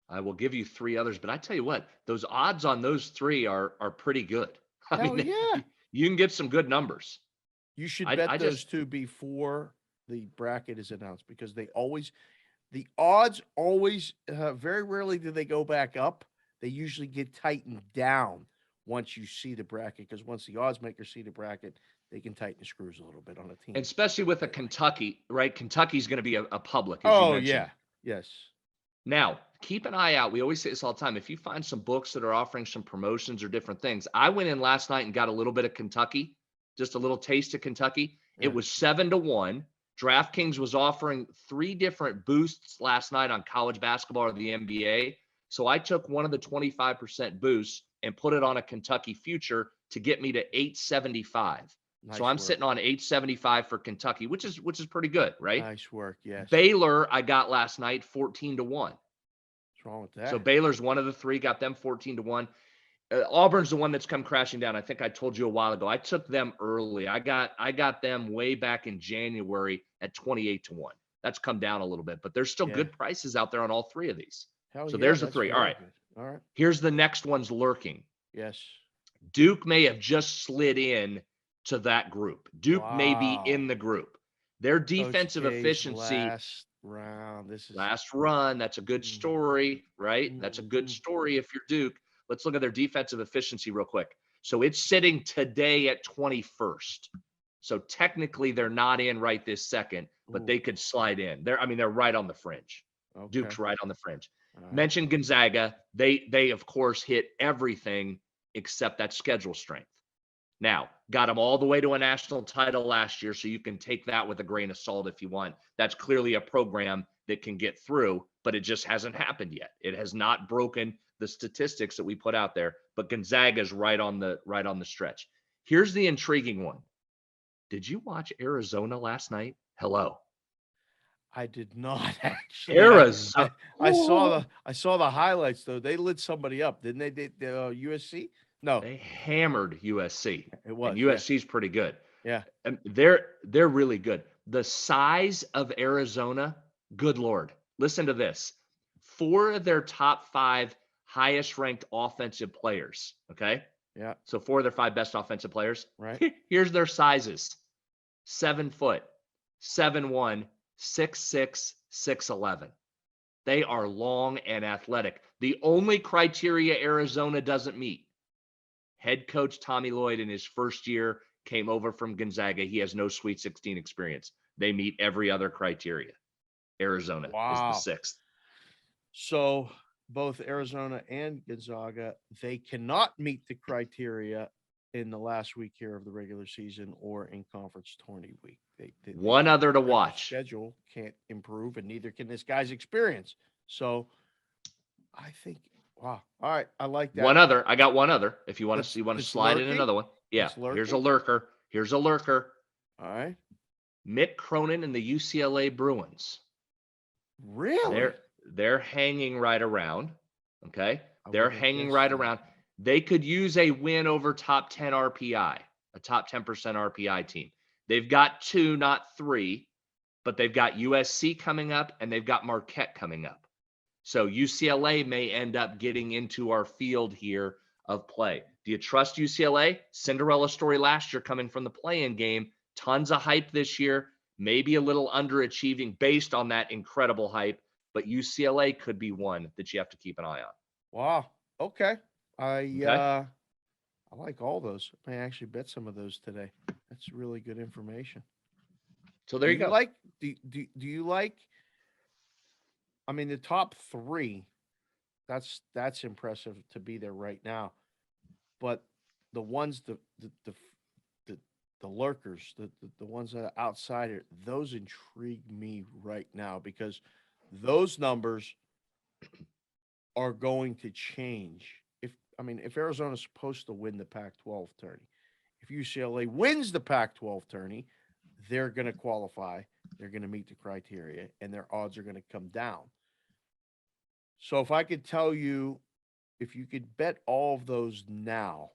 I will give you 3 others, but I tell you what, those odds on those 3 are pretty good. I mean, you can get some good numbers. You should bet those 2 before the bracket is announced because the odds always, very rarely do they go back up. They usually get tightened down once you see the bracket because once the odds makers see the bracket, they can tighten the screws a little bit on a team. And especially with a Kentucky, right? Kentucky's going to be a public, as you mentioned. Yeah. Yes. Now, keep an eye out. We always say this all the time. If you find some books that are offering some promotions or different things, I went in last night and got a little bit of Kentucky. just a little taste of Kentucky. Yeah. It was 7-1. DraftKings was offering 3 different boosts last night on college basketball or the NBA. So I took one of the 25% boosts and put it on a Kentucky future to get me to 875. Nice so I'm work. sitting on 875 for Kentucky, which is pretty good, right? Nice work. Yes. Baylor, I got last night 14-1. What's wrong with that? So Baylor's one of the 3, got them 14-1. Auburn's the one that's come crashing down. I think I told you a while ago. I took them early. I got them way back in January at 28-1. That's come down a little bit, but there's still good prices out there on all 3 of these. Hell so yeah, there's the that's 3. All very right. good. All right. Here's the next one's lurking. Yes. Duke may have just slid in to that group. Duke may be in the group. Their defensive Coach K's efficiency last round. This is last run. That's a good story, right? That's a good story if you're Duke. Let's look at their defensive efficiency real quick. So it's sitting today at 21st. So technically they're not in right this second, but they could slide in. They're right on the fringe. Okay. Duke's right on the fringe. Right. Mentioned Gonzaga. They of course hit everything except that schedule strength. Now, got them all the way to a national title last year, so you can take that with a grain of salt if you want. That's clearly a program that can get through, but it just hasn't happened yet. It has not broken the statistics that we put out there, but Gonzaga's right on the stretch. Here's the intriguing one. Did you watch Arizona last night? Hello. I did not actually. Arizona. I saw the highlights though. They lit somebody up, didn't they? USC? No. They hammered USC. It was. And USC's pretty good. Yeah. And they're really good. The size of Arizona, good Lord. Listen to this. 4 of their top 5 highest ranked offensive players. Okay. Yeah. So 4 of their 5 best offensive players. Right. Here's their sizes. 7 foot, 7'1", 6'6", 6'11". They are long and athletic. The only criteria Arizona doesn't meet. Head coach Tommy Lloyd in his first year came over from Gonzaga. He has no Sweet 16 experience. They meet every other criteria. Arizona is the 6th. So both Arizona and Gonzaga, they cannot meet the criteria in the last week here of the regular season or in conference tourney week. One other to watch. Schedule can't improve, and neither can this guy's experience. So I think, wow. All right. I like that. One other. I got one other. If you want to slide in another one. Yeah. Here's a lurker. All right. Mick Cronin and the UCLA Bruins. Really? They're hanging right around. Okay. They're hanging right around. They could use a win over top 10 RPI, a top 10% RPI team. They've got 2, not 3, but they've got USC coming up and they've got Marquette coming up. So UCLA may end up getting into our field here of play. Do you trust UCLA? Cinderella story last year coming from the play-in game. Tons of hype this year, maybe a little underachieving based on that incredible hype, but UCLA could be one that you have to keep an eye on. Wow. Okay. I like all those. I may actually bet some of those today. That's really good information. So there you go. Do you like, I mean, the top 3, that's impressive to be there right now. But the ones, the lurkers, the ones that are outsider, those intrigue me right now because those numbers are going to change. If Arizona's supposed to win the Pac-12 tourney, if UCLA wins the Pac-12 tourney, they're going to qualify. They're going to meet the criteria, and their odds are going to come down. So if I could tell you, if you could bet all of those now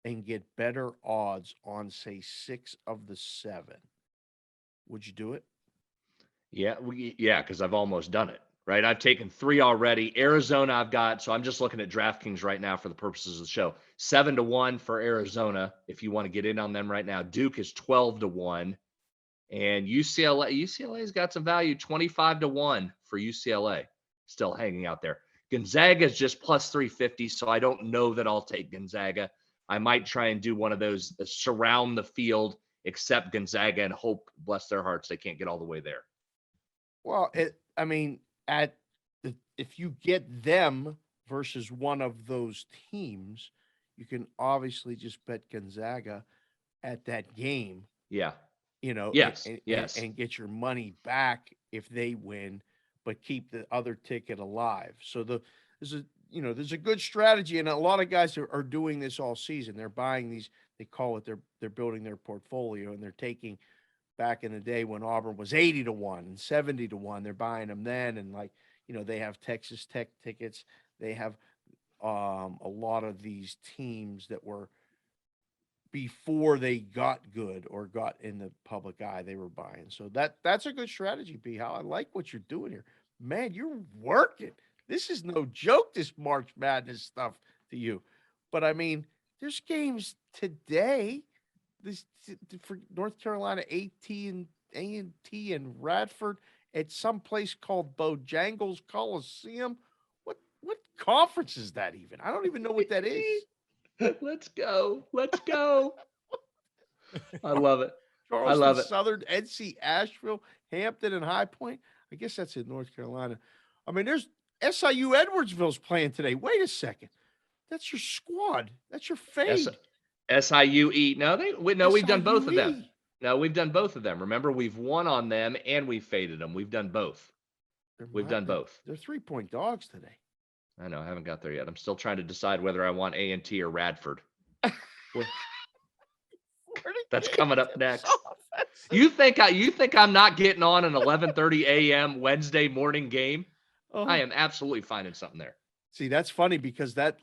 and get better odds on, say, 6 of the 7, would you do it? Yeah, because I've almost done it. Right, I've taken 3 already. Arizona, I've got. So I'm just looking at DraftKings right now for the purposes of the show. 7-1 for Arizona. If you want to get in on them right now, Duke is 12-1, and UCLA's got some value. 25-1 for UCLA, still hanging out there. Gonzaga is just plus 350, so I don't know that I'll take Gonzaga. I might try and do one of those surround the field, except Gonzaga, and hope, bless their hearts, they can't get all the way there. Well, if you get them versus one of those teams, you can obviously just bet Gonzaga at that game, Yeah. you know, Yes. Yes. and get your money back if they win, but keep the other ticket alive. So there's a good strategy, and a lot of guys are doing this all season. They're buying these. They call it they're building their portfolio, and they're taking back in the day when Auburn was 80-1 and 70-1. They're buying them then, and they have Texas Tech tickets. They have a lot of these teams that were before they got good or got in the public eye, they were buying. So that's a good strategy, B. How I like what you're doing here. Man, you're working. This is no joke, this March Madness stuff to you. But I mean, there's games today. This for North Carolina, A&T and Radford at some place called Bojangles Coliseum. What conference is that even? I don't even know what that is. Let's go. Let's go. I love it. I Charleston love it. Southern, NC Asheville, Hampton, and High Point. I guess that's in North Carolina. I mean, there's SIU Edwardsville's playing today. Wait a second. That's your squad. That's your S- fade. SIUE. No, we've done both of them. SIUE. No, we've done both of them. Remember, we've won on them and we've faded them. We've done both. We've done both. They're 3-point dogs today. I know. I haven't got there yet. I'm still trying to decide whether I want A&T or Radford. That's coming up next. You think I'm not getting on an 11:30 a.m. Wednesday morning game? I am absolutely finding something there. See, that's funny because that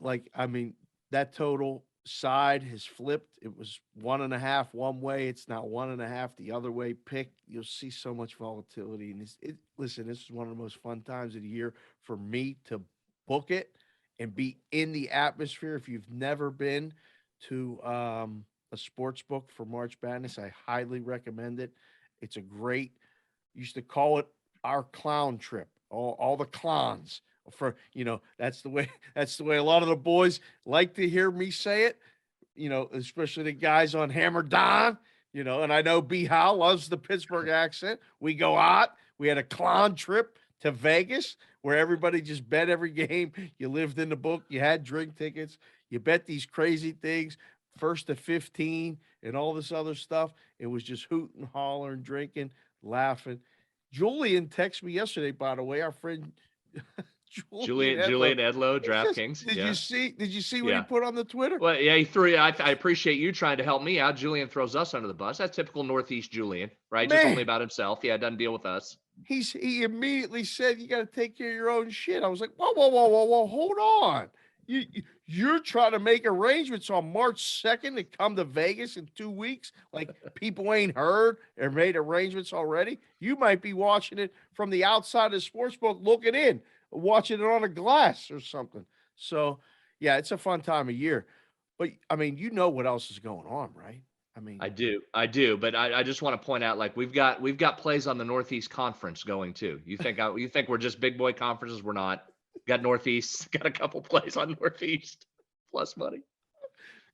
total side has flipped. It was 1.5 one way. It's now 1.5 the other way. Pick. You'll see so much volatility. And listen, this is one of the most fun times of the year for me to book it and be in the atmosphere. If you've never been to a sports book for March Madness, I highly recommend it. It's a great. Used to call it our clown trip. All the clowns. That's the way a lot of the boys like to hear me say it, especially the guys on Hammer Don, and I know B. Howe loves the Pittsburgh accent. We go out. We had a clown trip to Vegas where everybody just bet every game. You lived in the book. You had drink tickets. You bet these crazy things, 1st to 15 and all this other stuff. It was just hooting, hollering, drinking, laughing. Julian texted me yesterday, by the way, our friend Julian Edlow, DraftKings. Did you see what he Yeah. put on the Twitter? Well, yeah, he threw. I appreciate you trying to help me out. Julian throws us under the bus. That's typical Northeast Julian, right? Man. Just only about himself. Yeah, doesn't deal with us. He immediately said, "You got to take care of your own shit." I was like, "Whoa, hold on! You're trying to make arrangements on March 2nd to come to Vegas in 2 weeks? Like people ain't heard or made arrangements already? You might be watching it from the outside of the sportsbook, looking in, watching it on a glass or something." So, yeah, it's a fun time of year. But I mean, what else is going on, right? I mean, I do, but I just want to point out, like we've got plays on the Northeast Conference going too. You think we're just big boy conferences? We're not. Got Northeast, got a couple plays on Northeast plus money.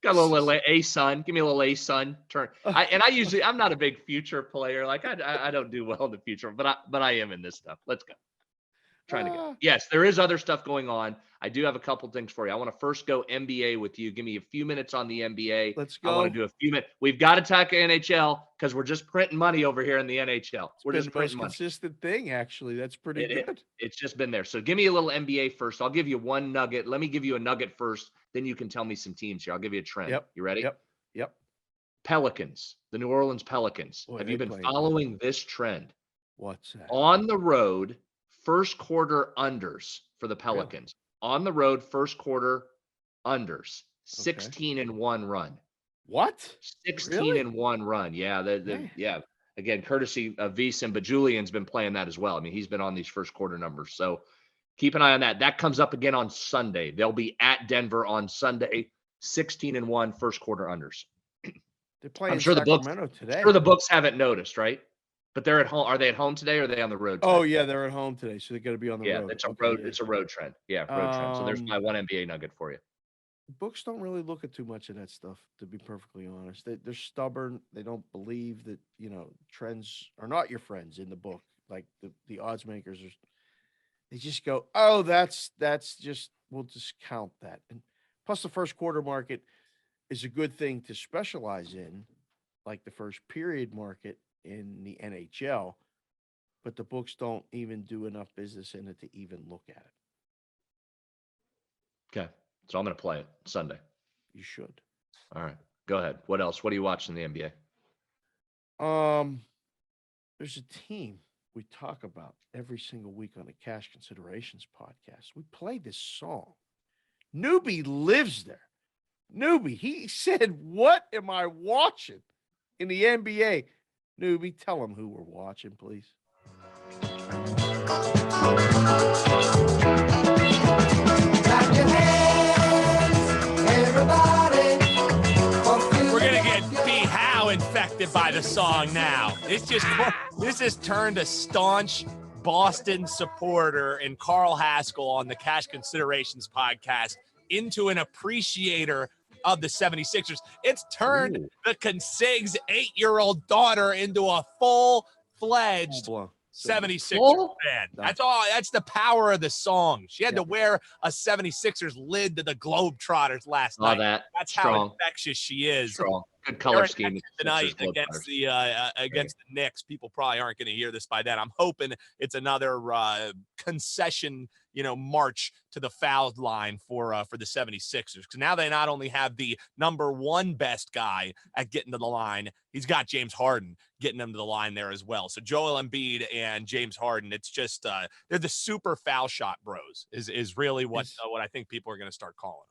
Got a little A-Sun. Give me a little A-Sun turn. I'm not a big future player. Like I don't do well in the future, but I am in this stuff. Let's go. Trying to go. Yes, there is other stuff going on. I do have a couple things for you. I want to first go NBA with you. Give me a few minutes on the NBA. Let's go. I want to do a few minutes. We've got to talk NHL because we're just printing money over here in the NHL. We're just printing money. Consistent thing, actually. That's pretty good. It's just been there. So give me a little NBA first. I'll give you one nugget. Let me give you a nugget first. Then you can tell me some teams here. I'll give you a trend. Yep. You ready? Yep. Pelicans, the New Orleans Pelicans. Boy, have you been following this trend? What's that? On the road, first quarter unders for the Pelicans. Really? On the road, first quarter unders. 16-1 run. What? 16-1 run. Yeah. Yeah. Again, courtesy of VSiN, but Julian's been playing that as well. I mean, he's been on these first quarter numbers. So keep an eye on that. That comes up again on Sunday. They'll be at Denver on Sunday. 16-1 first quarter unders. They're playing I'm sure Sacramento today. I'm sure the books haven't noticed, right? But they're at home. Are they at home today or are they on the road today? Oh, yeah, they're at home today, so they got to be on the road. Yeah, it's a road. It's a road trend. Yeah, road trend. So there's my one NBA nugget for you. Books don't really look at too much of that stuff, to be perfectly honest. They're stubborn. They don't believe that trends are not your friends in the book. Like the odds makers they just go, oh, that's just we'll just count that. And plus, the first quarter market is a good thing to specialize in like the first period market in the NHL, but the books don't even do enough business in it to even look at it. Okay. So I'm going to play it Sunday. You should. All right. Go ahead. What else? What are you watching in the NBA? There's a team we talk about every single week on the Cash Considerations podcast. We play this song. Newbie lives there. Newbie, he said, "What am I watching in the NBA?" Newbie, tell him who we're watching, please. Clap your hands, everybody. We're gonna get B. Howe infected by the song now. This has turned a staunch Boston supporter and Carl Haskell on the Cash Considerations podcast into an appreciator of the 76ers. It's turned the Consig's 8-year-old daughter into a full-fledged 76ers fan. That's all. That's the power of the song. She had to wear a 76ers lid to the Globetrotters last night. That's how infectious she is. Strong. Good color scheme tonight against the Knicks. People probably aren't going to hear this by then. I'm hoping it's another concession, march to the foul line for the 76ers, because now they not only have the number one best guy at getting to the line, he's got James Harden getting them to the line there as well. So Joel Embiid and James Harden, it's just they're the super foul shot bros is really what I think people are going to start calling them.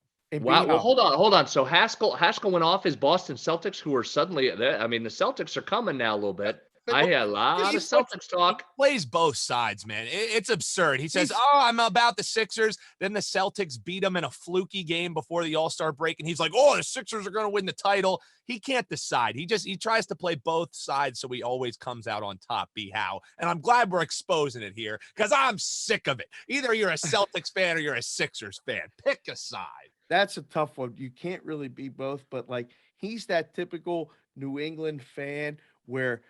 Wow. Well, hold on. So Haskell went off his Boston Celtics, who are suddenly, the Celtics are coming now a little bit. I hear a lot of Celtics talk. He plays both sides, man. It's absurd. He says, I'm about the Sixers. Then the Celtics beat him in a fluky game before the All-Star break. And he's like, the Sixers are going to win the title. He can't decide. He tries to play both sides, so he always comes out on top, B. Howe. And I'm glad we're exposing it here, because I'm sick of it. Either you're a Celtics fan or you're a Sixers fan. Pick a side. That's a tough one. You can't really be both, but he's that typical New England fan where,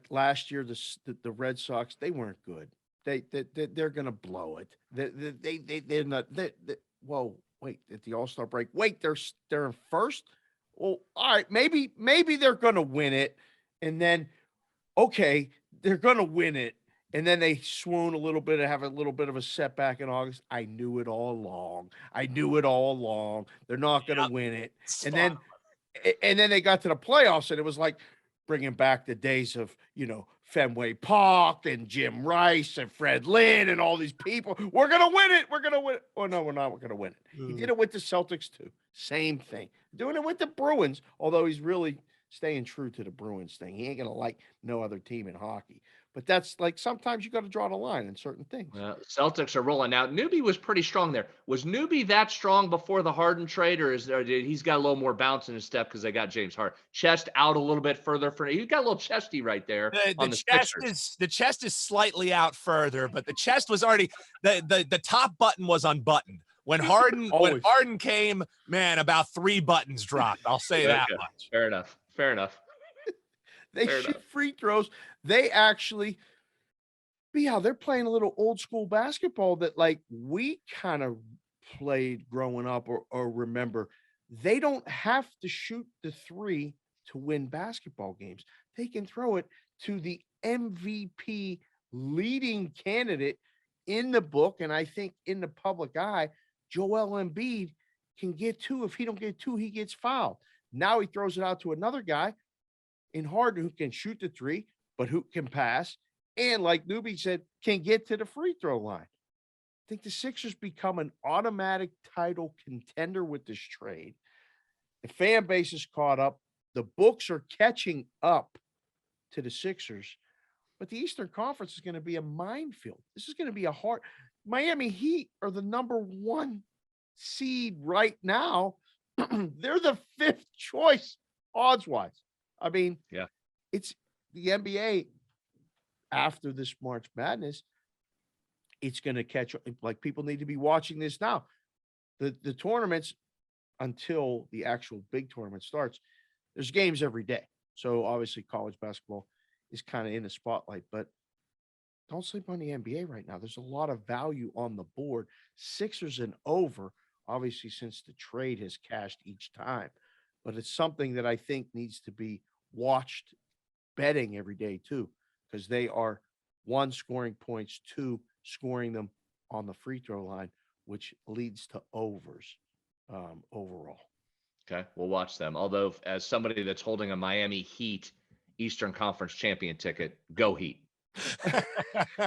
last year, the Red Sox, they weren't good. They're gonna blow it. They're not. Whoa, wait! At the All-Star break, wait, they're in first. Well, all right, maybe they're gonna win it, and then okay, they're gonna win it, and then they swoon a little bit and have a little bit of a setback in August. I knew it all along. They're not gonna win it, and then they got to the playoffs, and it was like bringing back the days of, Fenway Park and Jim Rice and Fred Lynn and all these people. We're going to win it. Oh, no, we're not. We're going to win it. He did it with the Celtics, too. Same thing. Doing it with the Bruins, although he's really staying true to the Bruins thing. He ain't going to like no other team in hockey. But that's sometimes you got to draw the line in certain things. Celtics are rolling out. Newbie was pretty strong there. Was Newbie that strong before the Harden trade, or he's got a little more bounce in his step because they got James Harden? Chest out a little bit further. He's got a little chesty right there on the Sixers. The chest is slightly out further, but the chest was already the top button was unbuttoned. When Harden came, man, about 3 buttons dropped. I'll say that much. Fair enough. They shoot free throws. They actually, they're playing a little old school basketball that we kind of played growing up or remember. They don't have to shoot the three to win basketball games. They can throw it to the MVP leading candidate in the book, and I think in the public eye, Joel Embiid can get 2. If he don't get 2, he gets fouled. Now he throws it out to another guy in Harden who can shoot the three, but who can pass, and like Newbie said, can get to the free throw line. I think the Sixers become an automatic title contender with this trade. The fan base is caught up. The books are catching up to the Sixers, but the Eastern Conference is going to be a minefield. This is going to be a hard. Miami Heat are the number 1 seed right now. They're the 5th choice odds-wise. I mean, it's the NBA after this March Madness. It's going to catch people need to be watching this now. The tournaments until the actual big tournament starts, there's games every day. So obviously college basketball is kind of in the spotlight, but don't sleep on the NBA right now. There's a lot of value on the board. Sixers and over, obviously, since the trade has cashed each time, but it's something that I think needs to be watched betting every day too, because they are one, scoring points, two, scoring them on the free throw line, which leads to overs overall. Okay, we'll watch them. Although, as somebody that's holding a Miami Heat Eastern Conference champion ticket, go Heat.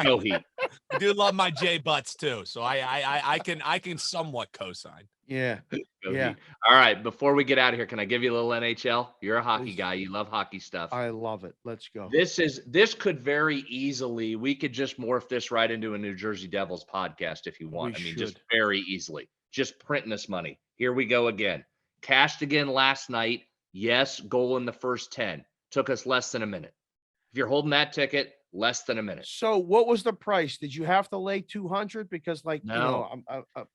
Go Heat. I do love my J Butts too, so I can somewhat co-sign. Yeah. Go Yeah. Heat. All right, before we get out of here, can I give you a little NHL? You're a hockey Please. guy. You love hockey stuff. I love it. Let's go. This could very easily, we could just morph this right into a New Jersey Devils podcast if you want. We Just should. very easily. Just printing this money. Here we go again. Cashed again last night. Yes, goal in the first 10. Took us less than a minute. If you're holding that ticket, less than a minute. So what was the price? Did you have to lay 200? Because No.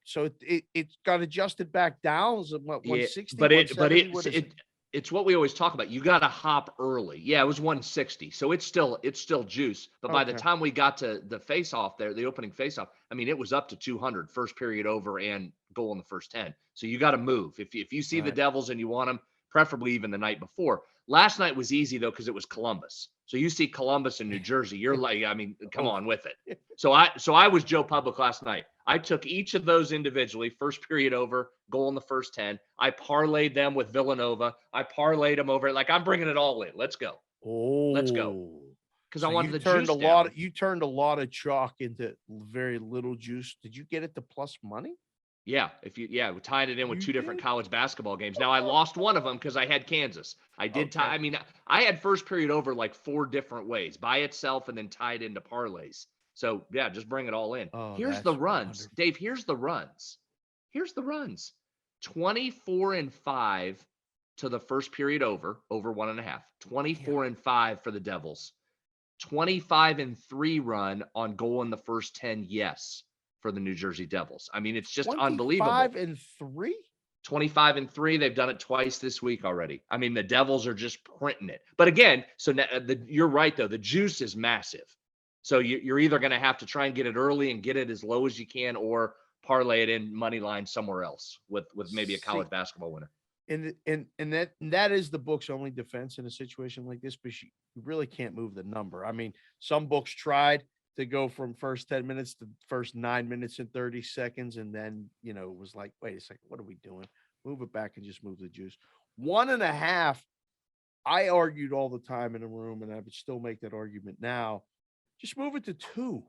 So it got adjusted back down. Was it what, Yeah, 160? but 170? What is it? it's what we always talk about. You got to hop early. Yeah, it was 160. So it's still juice. But by the Okay. time we got to the face off there, the opening face off, I mean, it was up to 200 first period over and goal in the first 10. So you got to move. If you see the Right. Devils and you want them, preferably even the night before. Last night was easy though because it was Columbus. So you see Columbus in New Jersey, you're like, I mean, come on with it. So I was Joe Public last night. I took each of those individually, first period over, goal in the first 10. I parlayed them with Villanova. I parlayed them over. Like, I'm bringing it all in. Let's go. Let's go. Oh, Because so I wanted you the turned juice a down. lot. You turned a lot of chalk into very little juice. Did you get it to plus money? Yeah, we tied it in with You two different did? college basketball games. Now I lost one of them because I had Kansas. I did tie. Okay. I mean, I had first period over like 4 different ways by itself and then tied into parlays. So yeah, just bring it all in. Oh, Here's that's the runs, wonderful. Dave. Here's the runs. 24-5 to the first period over 1.5. 24-5 for the Devils. 25-3 run on goal in the first 10. Yes. For the New Jersey Devils. I mean, it's just unbelievable. 25-3? 25-3. They've done it twice this week already. I mean, the Devils are just printing it. But again, so you're right, though. The juice is massive. So you're either going to have to try and get it early and get it as low as you can or parlay it in money line somewhere else with maybe a college basketball winner. And that is the book's only defense in a situation like this, but you really can't move the number. I mean, some books tried to go from first 10 minutes to first 9 minutes and 30 seconds. And then, it was like, wait a second, what are we doing? Move it back and just move the juice. 1.5. I argued all the time in a room, and I would still make that argument now. Just move it to 2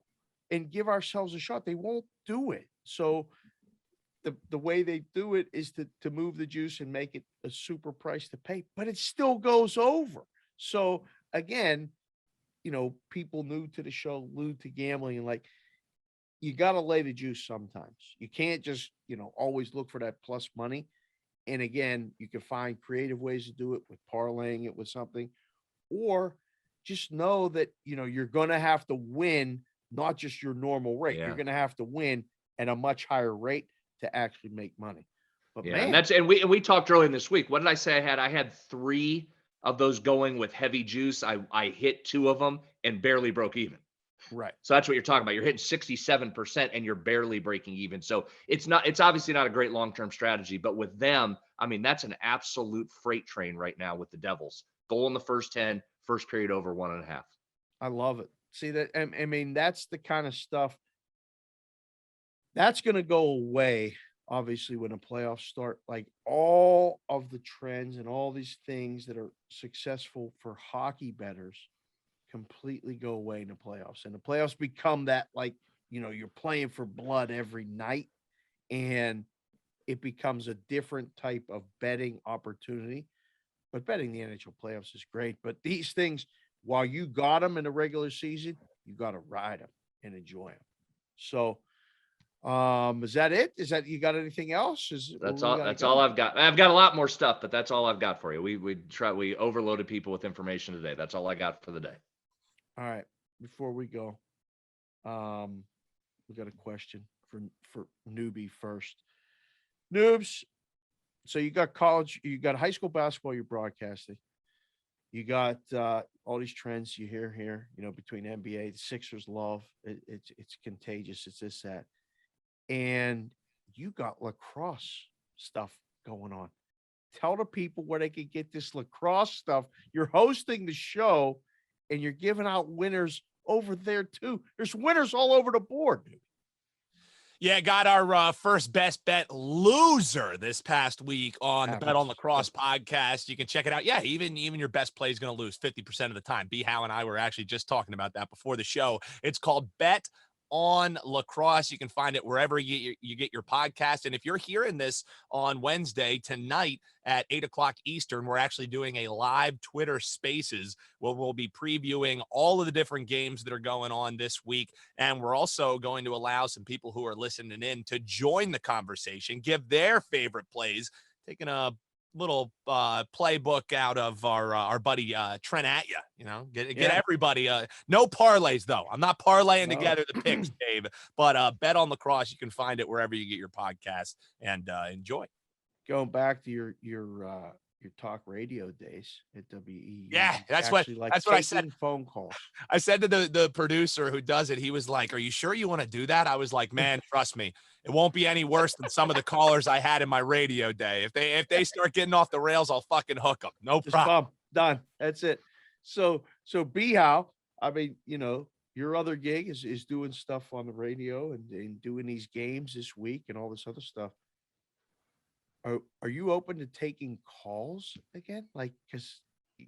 and give ourselves a shot. They won't do it. So the way they do it is to move the juice and make it a super price to pay, but it still goes over. So again, people new to the show, new to gambling, and you got to lay the juice sometimes. You can't just, always look for that plus money. And again, you can find creative ways to do it with parlaying it with something, or just know that, you're going to have to win, not just your normal rate. Yeah. You're going to have to win at a much higher rate to actually make money. But Yeah, man, and we talked earlier in this week. What did I say I had? I had 3 of those going with heavy juice. I hit 2 of them and barely broke even. right. So that's what you're talking about. You're hitting 67% and you're barely breaking even. So it's obviously not a great long-term strategy, but with them, I mean, that's an absolute freight train right now with the Devils. Goal in the first 10, first period over 1.5. I love it. See that? I mean, that's the kind of stuff that's going to go away. Obviously, when the playoffs start, like all of the trends and all these things that are successful for hockey bettors completely go away in the playoffs. And the playoffs become that, you're playing for blood every night, and it becomes a different type of betting opportunity. But betting the NHL playoffs is great. But these things, while you got them in the regular season, you got to ride them and enjoy them. So, is that it? Is that, you got anything else? That's all I've got. I've got a lot more stuff, but that's all I've got for you. We overloaded people with information today. That's all I got for the day. All right. Before we go, we got a question for newbie first. Noobs. So you got college, you got high school basketball you're broadcasting. You got all these trends you hear here, between NBA, the Sixers love. It's contagious. It's this, that. And you got lacrosse stuff going on. tell the people where they can get this lacrosse stuff. You're hosting the show, and you're giving out winners over there too. There's winners all over the board, dude. Yeah, got our first best bet loser this past week on the Bet on Lacrosse podcast. You can check it out. Yeah, even your best play is going to lose 50% of the time. B. Howe and I were actually just talking about that before the show. It's called Bet on Lacrosse. You can find it wherever you get your podcast. And if you're hearing this on Wednesday tonight at 8:00 Eastern, we're actually doing a live Twitter Spaces where we'll be previewing all of the different games that are going on this week. And we're also going to allow some people who are listening in to join the conversation, give their favorite plays, taking a little playbook out of our buddy Trent at you, get everybody. No parlays though. I'm not parlaying together the picks, Dave. But Bet on Lacrosse, you can find it wherever you get your podcast, and enjoy. Going back to your talk radio days at WE. Yeah, that's what I said. Phone call. I said to the producer who does it, he was like, "Are you sure you want to do that?" I was like, "Man, trust me, it won't be any worse than some of the callers I had in my radio day. If they start getting off the rails, I'll fucking hook them. No problem. Done. That's it." So B Howe, I mean, your other gig is doing stuff on the radio and doing these games this week and all this other stuff. Are you open to taking calls again? Like, because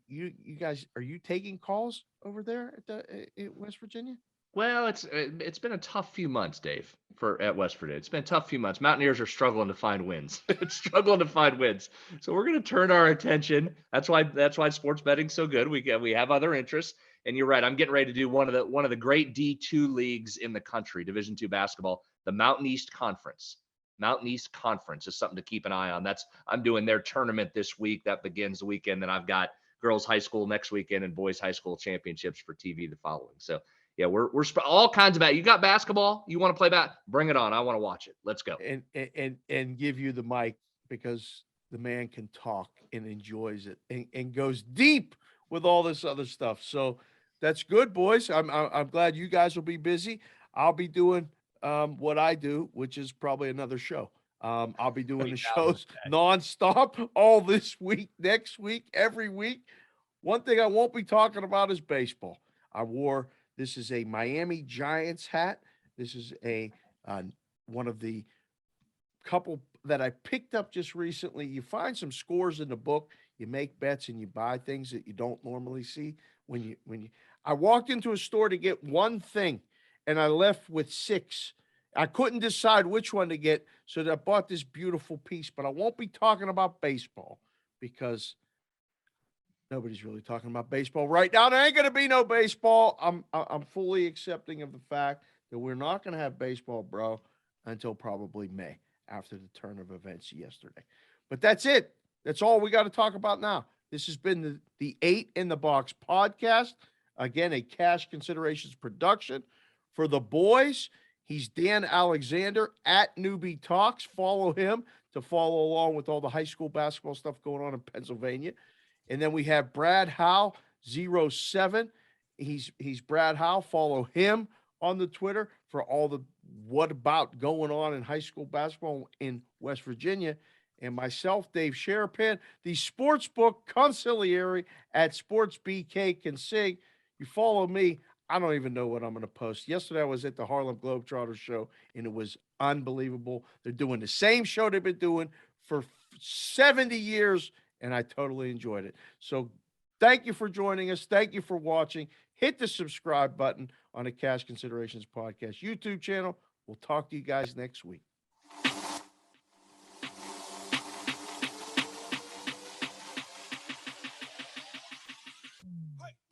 you guys, are you taking calls over there at West Virginia? Well, it's been a tough few months, Dave, at West Virginia. It's been a tough few months. Mountaineers are struggling to find wins. So we're going to turn our attention. That's why sports betting's so good. We have other interests. And you're right. I'm getting ready to do one of the great D2 leagues in the country, Division II basketball, the Mountain East Conference. Mountain East Conference is something to keep an eye on. I'm doing their tournament this week. That begins the weekend. Then I've got girls high school next weekend and boys high school championships for TV the following. So yeah, we're all kinds of you got basketball. You want to play bring it on. I want to watch it. Let's go. And give you the mic, because the man can talk and enjoys it and goes deep with all this other stuff. So that's good, boys. I'm glad you guys will be busy. I'll be doing what I do, which is probably another show. I'll be doing the shows nonstop all this week, next week, every week. One thing I won't be talking about is baseball. This is a Miami Giants hat. This is one of the couple that I picked up just recently. You find some scores in the book, you make bets, and you buy things that you don't normally see. I walked into a store to get one thing, and I left with 6. I couldn't decide which one to get, so I bought this beautiful piece. But I won't be talking about baseball because nobody's really talking about baseball right now. There ain't going to be no baseball. I'm fully accepting of the fact that we're not going to have baseball, bro, until probably May, after the turn of events yesterday. But that's it. That's all we got to talk about now. This has been the 8 in the Box podcast. Again, a Cash Considerations production. For the boys, he's Dan Alexander at Newbie Talks. Follow him to follow along with all the high school basketball stuff going on in Pennsylvania. And then we have Brad Howe, 07. He's Brad Howe. Follow him on the Twitter for all the what about going on in high school basketball in West Virginia. And myself, Dave Sharapan, the Sportsbook Consigliere at SportsBK Consig. You follow me. I don't even know what I'm going to post. Yesterday, I was at the Harlem Globetrotters show, and it was unbelievable. They're doing the same show they've been doing for 70 years, and I totally enjoyed it. So thank you for joining us. Thank you for watching. Hit the subscribe button on the Cash Considerations Podcast YouTube channel. We'll talk to you guys next week.